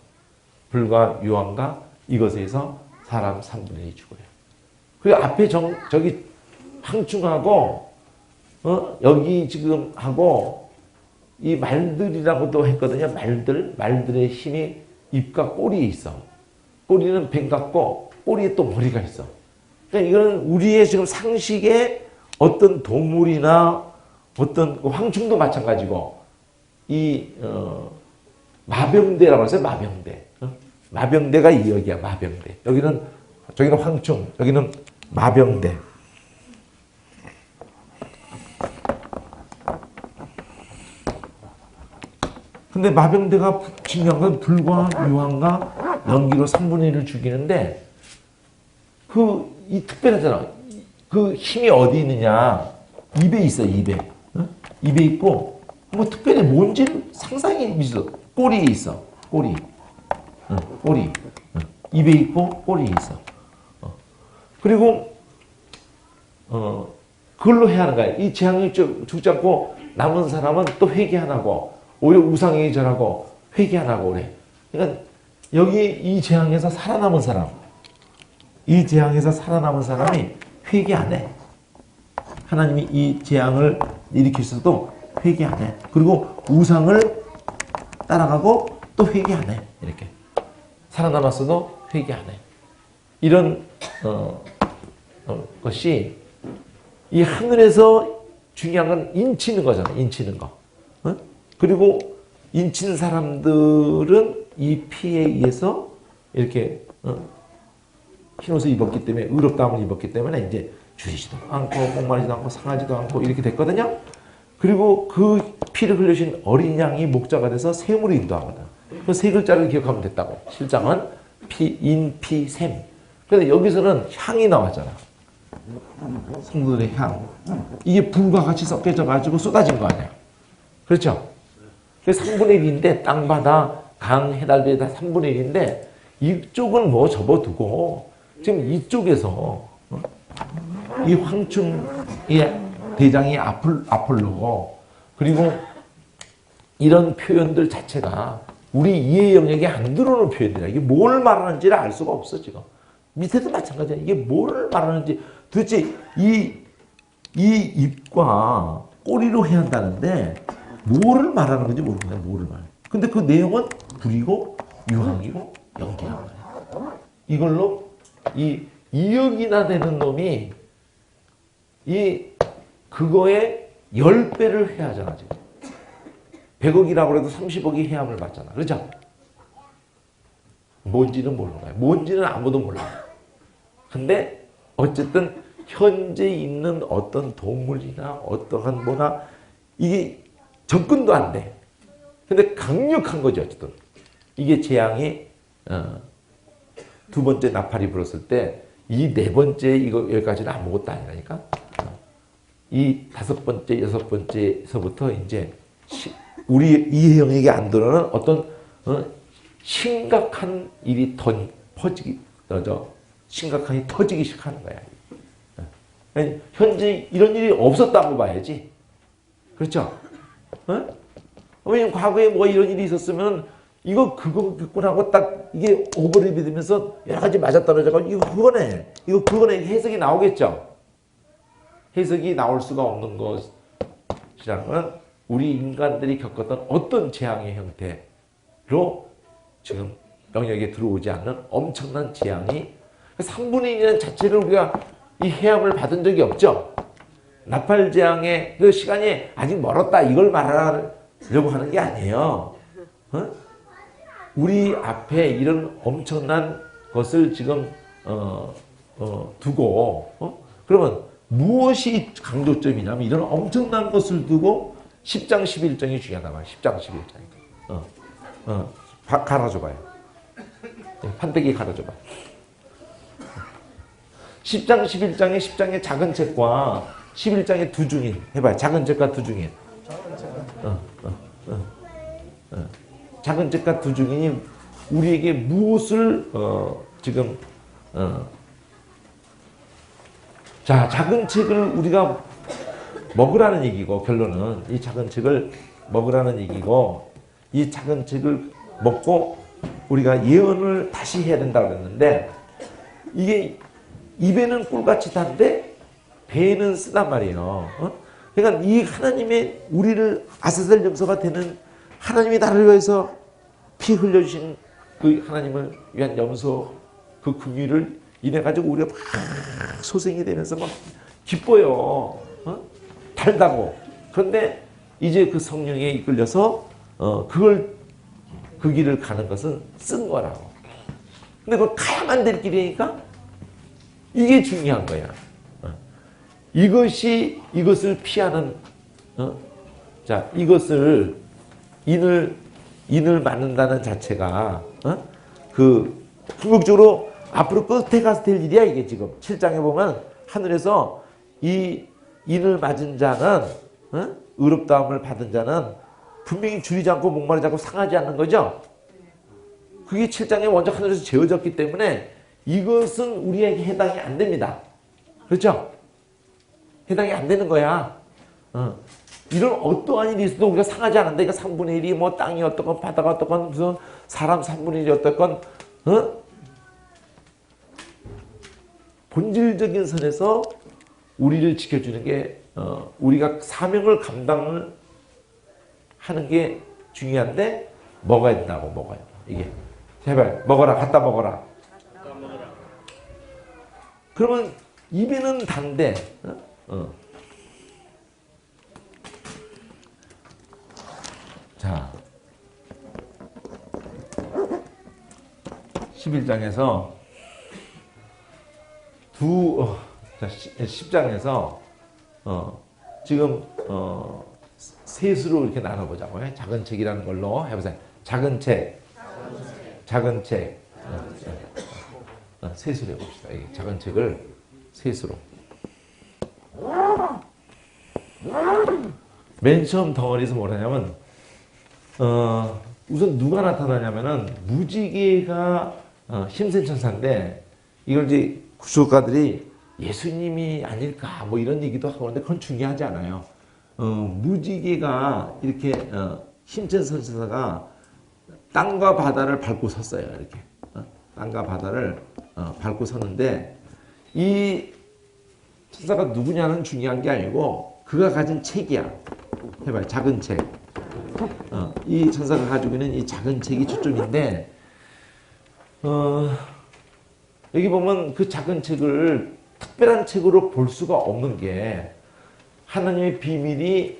불과 유황과 이것에 의해서 사람 3분의 1이 죽어요. 그리고 앞에 저기 황충하고 여기 지금 하고 이 말들이라고도 했거든요. 말들의 힘이 입과 꼬리에 있어. 꼬리는 뱀 같고 꼬리에 또 머리가 있어. 그러니까 이건 우리의 지금 상식의 어떤 동물이나 어떤 황충도 마찬가지고 이 마병대라고 해서 마병대. 마병대가 여기야. 마병대. 저기는 황충, 여기는 마병대. 근데 마병대가 중요한 건 불과 유황과 연기로 3분의 1을 죽이는데 이 특별하잖아. 그 힘이 어디 있느냐? 입에 있어, 입에. 입에 있고 뭐 특별히 뭔지를 상상이 있어. 꼬리에 있어. 꼬리. 꼬리. 입에 있고 꼬리에 있어. 그리고 그걸로 해야 하는 거야. 이 재앙이 죽지 않고 남은 사람은 또 회개 안 하고 오히려 우상에게 절하고 회개 안 하고 그래. 그러니까 여기 이 재앙에서 살아남은 사람, 이 재앙에서 살아남은 사람이 회개 안 해. 하나님이 이 재앙을 일으키셔도 회개 안 해. 그리고 우상을 따라가고 또 회개 안 해. 이렇게. 살아남았어도 회개 안 해. 이런 것이 이 하늘에서 중요한 건 인치는 거잖아. 인치는 거. 그리고 인친 사람들은 이 피에 의해서 이렇게 흰옷을 입었기 때문에 의롭다함을 입었기 때문에 이제 죽이지도 않고 목마르지도 않고 상하지도 않고 이렇게 됐거든요. 그리고 그 피를 흘리신 어린 양이 목자가 돼서 샘으로 인도하거든. 그 세 글자를 기억하면 됐다고. 실장은 피, 인, 피, 샘. 근데 여기서는 향이 나왔잖아. 성도들의 향. 이게 불과 같이 섞여져 가지고 쏟아진 거 아니야. 그렇죠? 3분의 1인데 땅바다, 강, 해달배 다 3분의 1인데 이쪽은 뭐 접어두고 지금 이쪽에서 이 황충의 대장이 아폴로고 그리고 이런 표현들 자체가 우리 이해 영역에 안 들어오는 표현들이야. 이게 뭘 말하는지를 알 수가 없어 지금. 밑에도 마찬가지야. 이게 뭘 말하는지 도대체 이 입과 꼬리로 해야 한다는데 뭐를 말하는 건지 모르겠네. 뭐를 말해. 근데 그 내용은 불이고 유황이고 연기란 말이야. 이걸로 이 2억이나 되는 놈이 그거에 10배를 해야 하잖아 지금. 100억이라고 해도 30억이 해함을 받잖아. 그렇죠? 뭔지는 모르는 거야. 뭔지는 아무도 몰라. 근데 어쨌든 현재 있는 어떤 동물이나 어떠한 뭐나 이게 접근도 안 돼. 근데 강력한 거죠, 어쨌든. 이게 재앙이, 두 번째 나팔이 불었을 때, 이 네 번째 여기까지는 아무것도 아니라니까. 이 다섯 번째, 여섯 번째에서부터 이제, 우리 이해 영역에 안 들어오는 어떤, 심각한 일이 심각하게 터지기 시작하는 거야. 현재 이런 일이 없었다고 봐야지. 그렇죠? 왜냐면 과거에 뭐 이런 일이 있었으면 그거 겪고 딱 이게 오버랩이 되면서 여러 가지 맞아떨어져서 이거 그거네 해석이 나오겠죠. 해석이 나올 수가 없는 것이라는 건 우리 인간들이 겪었던 어떤 재앙의 형태로 지금 영역에 들어오지 않는 엄청난 재앙이 3분의 1이라는 자체를 우리가 이 해함을 받은 적이 없죠. 나팔 재앙의 그 시간이 아직 멀었다 이걸 말하려고 하는 게 아니에요. 우리 앞에 이런 엄청난 것을 지금 두고 그러면 무엇이 강조점이냐면 이런 엄청난 것을 두고 10장 11장이 중요하단 말이에요. 10장 11장이. 갈아줘봐요. 판때기 갈아줘봐. 10장 11장의 10장의 작은 책과 11장의 두 중인 해봐요. 작은 책과 두 중인. 작은 책과 두 중인이 우리에게 무엇을 지금 자 작은 책을 우리가 먹으라는 얘기고 결론은 이 작은 책을 먹으라는 얘기고 이 작은 책을 먹고 우리가 예언을 다시 해야 된다고 그랬는데 이게 입에는 꿀같이 단데 배에는 쓰단 말이에요. 그러니까 이 하나님의 우리를 아사셀 염소가 되는 하나님이 나를 위해서 피 흘려주신 그 하나님을 위한 염소 그 긍휼을 인해 가지고 우리가 막 소생이 되면서 막 기뻐요. 달다고. 그런데 이제 그 성령에 이끌려서 그걸 그 길을 가는 것은 쓴 거라고. 근데 그걸 가야만 될 길이니까 이게 중요한 거야. 이것을 피하는 자 이것을 인을 맞는다는 자체가 그 궁극적으로 앞으로 끝에 가서 될 일이야. 이게 지금 7장에 보면 하늘에서 이 인을 맞은 자는 의롭다함을 받은 자는 분명히 줄이지 않고 목마르지 않고 상하지 않는 거죠. 그게 7장에 먼저 하늘에서 재어졌기 때문에 이것은 우리에게 해당이 안 됩니다. 그렇죠? 해당이 안 되는 거야. 이런 어떠한 일이 있어도 우리가 상하지 않는다. 그러니까 3분의 1이 뭐 땅이 어떻건 바다가 어떻건 무슨 사람 3분의 1이 어떻건 본질적인 선에서 우리를 지켜주는 게 우리가 사명을 감당을 하는 게 중요한데 먹어야 된다고. 먹어요. 이게 제발 먹어라. 갖다 먹어라. 그러면 입에는 단데 자 11장에서 10장에서 지금 셋으로 이렇게 나눠보자고요. 작은 책이라는 걸로 해보세요. 작은 책. 셋으로 해봅시다. 이 작은 책을 셋으로. 맨 처음 덩어리에서 뭐라냐면 우선 누가 나타나냐면은 무지개가 힘센 천사인데 이걸 이제 구속가들이 예수님이 아닐까 뭐 이런 얘기도 하고 그런데 그건 중요하지 않아요. 무지개가 이렇게 힘센 천사가 땅과 바다를 밟고 섰어요. 이렇게 땅과 바다를 밟고 섰는데 이 천사가 누구냐는 중요한 게 아니고 그가 가진 책이야. 해봐요. 작은 책. 이 천사가 가지고 있는 이 작은 책이 초점인데 여기 보면 그 작은 책을 특별한 책으로 볼 수가 없는 게 하나님의 비밀이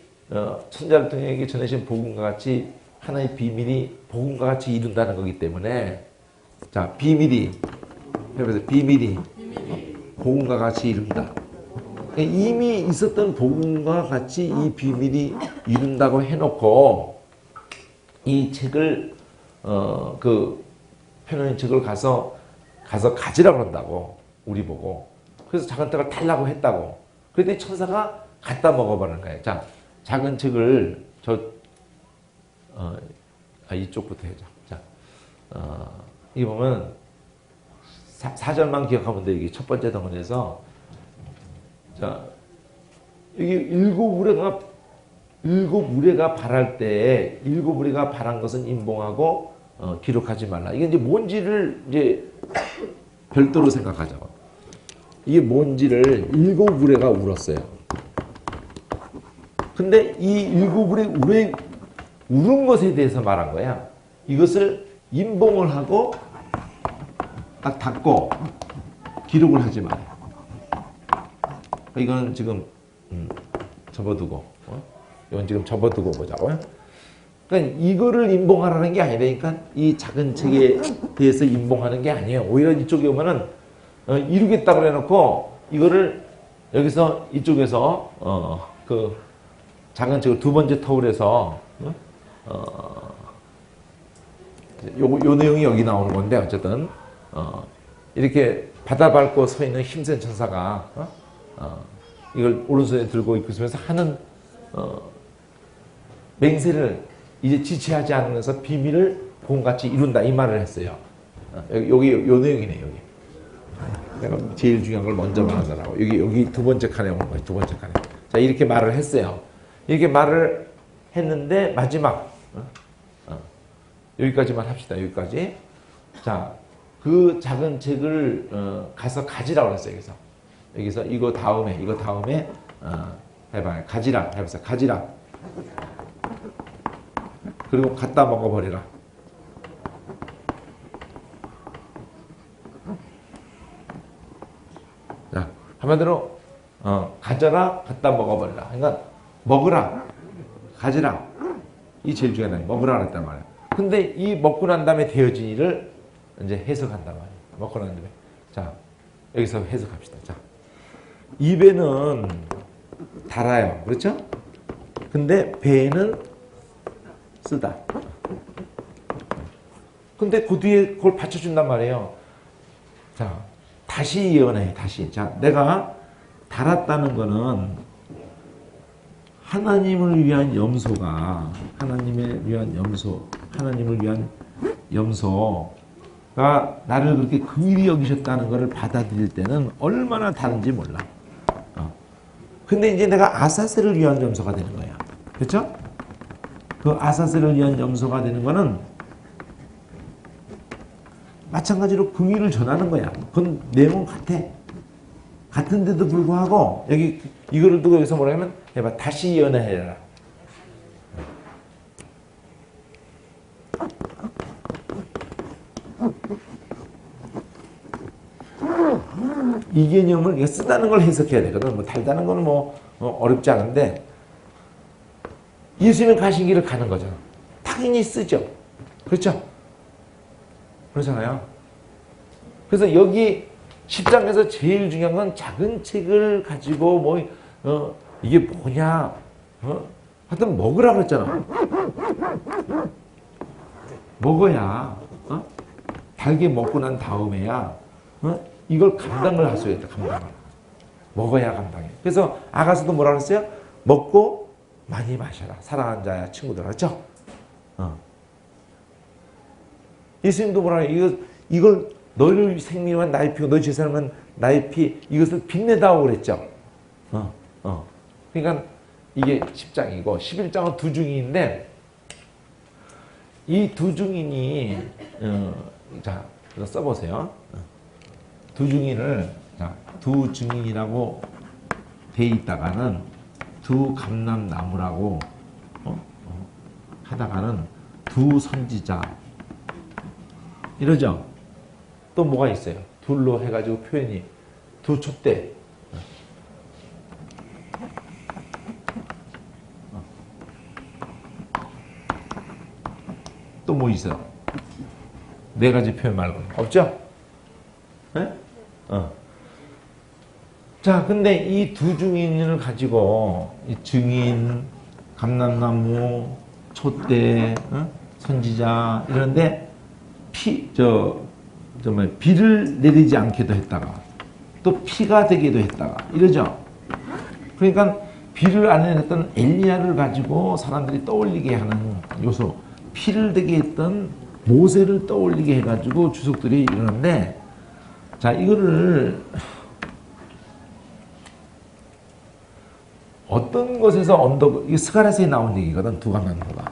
천자를 통해 전해진 복음과 같이 하나님의 비밀이 복음과 같이 이룬다는 거기 때문에 자 비밀이 해보세요. 비밀이 복음과 같이 이룬다. 이미 있었던 복음과 같이 이 비밀이 이룬다고 해놓고 이 책을 그 펴놓은 책을 가서 가지라고 한다고 우리 보고 그래서 작은 떡을 달라고 했다고 그랬더니 천사가 갖다 먹어버리는 거예요. 자 작은 책을 이쪽부터 해자. 자 이게 보면 4절만 기억하면 돼. 이게 첫 번째 덩어리에서 자 여기 일곱 우레가 발할 때 일곱 우레가 발한 것은 임봉하고 기록하지 말라. 이게 이제 뭔지를 이제 별도로 생각하자고. 이게 뭔지를 일곱 우레가 울었어요. 근데 이 일곱 우레 울은 것에 대해서 말한 거야. 이것을 임봉을 하고 딱 닫고 기록을 하지 마. 이거는 지금 접어두고 이건 지금 접어두고 보자고요. 그러니까 이거를 임봉하라는 게 아니라니까 이 작은 책에 대해서 임봉하는 게 아니에요. 오히려 이쪽에 오면은 이루겠다고 해놓고 이거를 여기서 이쪽에서 그 작은 책을 두 번째 터울에서 요 내용이 여기 나오는 건데 어쨌든 이렇게 바다 밟고 서 있는 힘센 천사가 이걸 오른손에 들고 있으면서 하는 맹세를 이제 지체하지 않으면서 비밀을 복음같이 이룬다 이 말을 했어요. 여기 요 내용이네 여기. 내가 제일 중요한 걸 먼저 말하더라고. 여기 두 번째 칸에 오는 거예요. 두 번째 칸에. 자 이렇게 말을 했어요. 이렇게 말을 했는데 마지막 여기까지만 합시다. 여기까지. 자 그 작은 책을 가서 가지라고 그랬어요. 여기서 이거 다음에 해봐요. 가지라 해보세요. 가지라. 그리고 갖다 먹어버리라. 한마디로 가져라 갖다 먹어버리라. 그러니까 먹으라 가지라 이 제일 중요한 거 먹으라 그랬단 말이야. 근데 이 먹고 난 다음에 되어진 일을 이제 해석한단 말이야. 먹고 난 다음에 자 여기서 해석합시다. 자 입에는 달아요, 그렇죠? 근데 배에는 쓰다. 근데 그 뒤에 그걸 받쳐준단 말이에요. 자 다시 예언해. 다시. 자 내가 달았다는 거는 하나님을 위한 염소가 하나님을 위한 염소가 나를 그렇게 긍휼히 여기셨다는 것을 받아들일 때는 얼마나 다른지 몰라. 근데 이제 내가 아사셀을 위한 염소가 되는 거야. 그렇죠? 그 아사셀을 위한 염소가 되는 거는 마찬가지로 긍휼을 전하는 거야. 그건 내용은 같아. 같은데도 불구하고 여기 이거를 두고 여기서 뭐라 하면 해봐. 다시 연애해라. 이 개념을 쓰다는 걸 해석해야 되거든. 뭐 달다는 건 뭐 어렵지 않은데 예수님은 가신 길을 가는 거잖아. 당연히 쓰죠. 그렇죠? 그렇잖아요. 그래서 여기 10장에서 제일 중요한 건 작은 책을 가지고 이게 뭐냐 하여튼 먹으라 그랬잖아. 먹어야 달게 먹고 난 다음에야 이걸 감당을 할 수 있다. 감당을. 먹어야 감당해. 그래서 아가서도 뭐라 그랬어요? 먹고 많이 마셔라. 사랑하는 자야 친구들. 그렇죠? 예수님도 뭐라 그래요? 이걸 너희를 생명한 나의 피고 너희 제사는 나의 피 이것을 빛내다오 그랬죠. 그러니까 이게 10장이고 11장은 두 중인데 이 두 중인이 자 써보세요. 두 중인을 두 증인이라고 돼 있다가는 두 감람나무라고 하다가는 두 선지자 이러죠. 또 뭐가 있어요? 둘로 해가지고 표현이 두 촛대 또 뭐 있어요? 네 가지 표현 말고 없죠? 네? 자, 근데 이 두 증인을 가지고 이 증인, 감람나무, 촛대, 선지자 이런데 비를 내리지 않게도 했다가 또 피가 되기도 했다가 이러죠. 그러니까 비를 안 내렸던 엘리야를 가지고 사람들이 떠올리게 하는 요소, 피를 되게 했던 모세를 떠올리게 해가지고 주석들이 이러는데 자 이거를 어떤 곳에서 이 스가랴서에 나온 얘기거든. 두 감람나무가.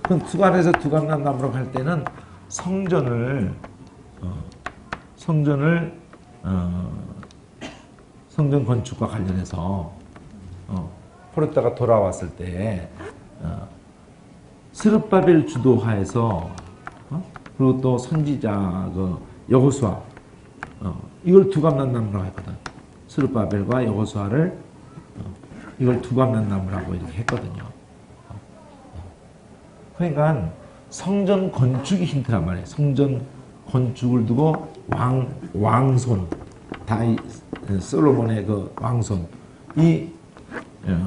그럼 스가랴에서 두 감람나무로 갈 때는 성전 건축과 관련해서 포르타가 돌아왔을 때 스룹바벨 주도하에서 그리고 또 선지자 여호수아 이걸 두 감람나무라고 했거든. 스룹바벨과 여호수아를 이걸 두 감람나무라고 이렇게 했거든요. 그러니까 성전 건축이 힌트란 말이에요. 성전 건축을 두고 왕손 솔로몬의 그 왕손 이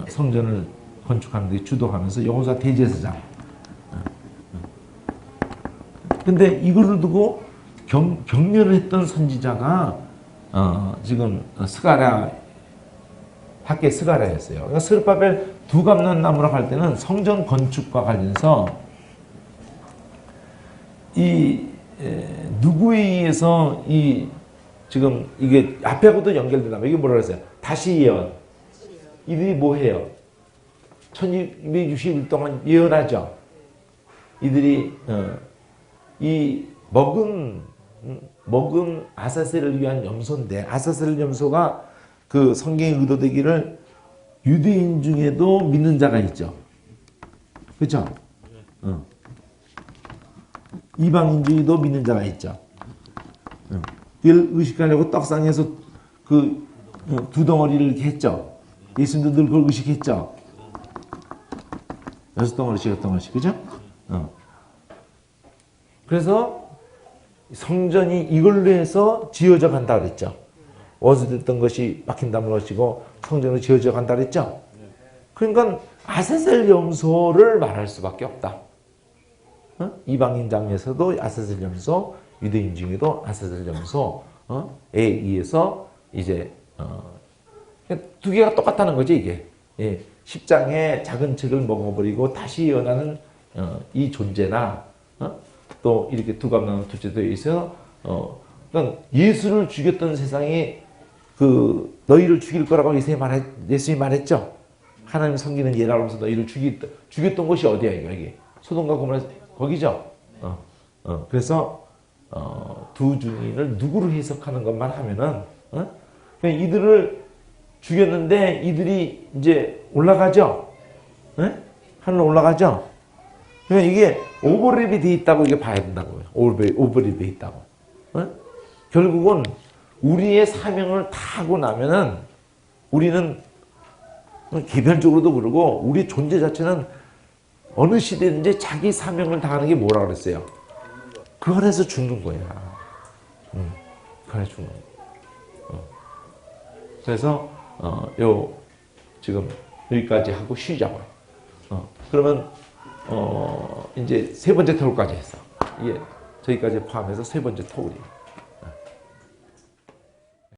성전을 건축하는 데 주도하면서 여호수아 대제사장. 근데 이거를 두고 격려를 했던 선지자가 지금 스가랴 학계 스가랴였어요. 그러니까 스룹바벨 두 감람나무로 갈 때는 성전 건축과 관련해서 누구에 의해서 지금 이게 앞에하고도 연결되나 이게 뭐라 그랬어요? 다시 예언. 이들이 뭐 해요? 1260일 동안 예언하죠. 이들이 이 먹은 아사셀을 위한 염소인데 아사셀 염소가 그 성경에 의도되기를 유대인 중에도 믿는 자가 있죠. 그렇죠? 이방인 중에도 믿는 자가 있죠. 그걸 의식하려고 떡상에서 그 두 덩어리를 이렇게 했죠. 예수님도 늘 그걸 의식했죠. 6덩어리씩 6덩어리씩 그죠? 그래서 성전이 이걸로 해서 지어져 간다 그랬죠. 원수됐던 것이 막힌다는 것이고 성전으로 지어져 간다 그랬죠. 그러니까 아세셀 염소를 말할 수밖에 없다. 이방인 장에서도 아세셀 염소, 유대인 중에도 아세셀 염소에 의해서 이제 두 개가 똑같다는 거죠 이게. 예, 10장의 작은 책을 먹어버리고 다시 연하는 이 존재나 또 이렇게 두 감나무 둘째도에 있어 그러니까 예수를 죽였던 세상이 그 너희를 죽일 거라고 예수님이 말했죠. 하나님 섬기는 예라고 하면서 너희를 죽였던 곳이 어디야 이게 소돔과 고모라 거기죠. 그래서 두 증인을 누구로 해석하는 것만 하면은 그냥 이들을 죽였는데 이들이 이제 올라가죠. 하늘로 올라가죠. 그러니까 이게 오버랩이 돼 있다고 이게 봐야 된다고요. 오버랩이 돼 있다고. 결국은 우리의 사명을 다 하고 나면은 우리는 개별적으로도 그러고 우리 존재 자체는 어느 시대든지 자기 사명을 다하는 게 뭐라 그랬어요? 그 안에서 죽는 거야. 그 안에서 죽는 거야. 그래서 지금 여기까지 하고 쉬자고요. 그러면 이제 세 번째 토울까지 했어. 이게 저기까지 포함해서 세 번째 토울이에요.